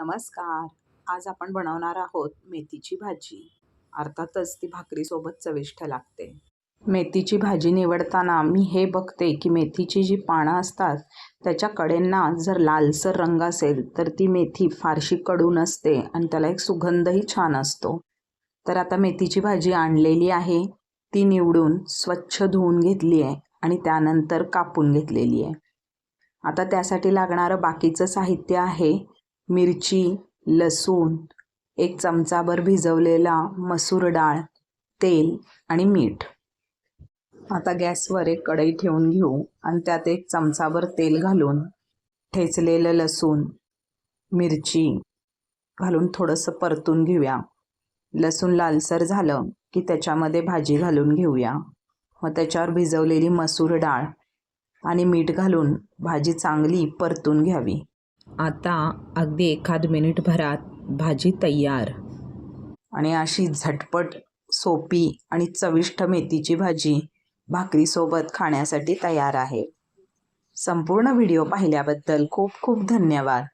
नमस्कार. आज आपण बनवणार आहोत मेथीची भाजी. अर्थातच ती भाकरीसोबत चविष्ट लागते. मेथीची भाजी निवडताना मी हे बघते की मेथीची जी पानं असतात त्याच्या कडेंना जर लालसर रंग असेल तर ती मेथी फारशी कडू नसते आणि त्याला एक सुगंधही छान असतो. तर आता मेथीची भाजी आणलेली आहे, ती निवडून स्वच्छ धुवून घेतली आहे आणि त्यानंतर कापून घेतलेली आहे. आता त्यासाठी लागणारं बाकीचं साहित्य आहे मिरची, लसूण, एक चमचाभर भिजवलेला मसूर डाळ, तेल आणि मीठ. आता गॅसवर एक कढई ठेवून घेऊ आणि त्यात एक चमचाभर तेल घालून ठेचलेलं लसूण, मिरची घालून थोडंसं परतून घेऊया. लसूण लालसर झालं की त्याच्यामध्ये भाजी घालून घेऊया. मग त्याच्यावर भिजवलेली मसूर डाळ आणि मीठ घालून भाजी चांगली परतून घ्यावी. आता अगदी एखाद मिनिटभरात भाजी तयार. आणि अशी झटपट, सोपी आणि चविष्ट मेथीची भाजी भाकरीसोबत खाण्यासाठी तयार आहे. संपूर्ण व्हिडिओ पाहिल्याबद्दल खूप खूप धन्यवाद.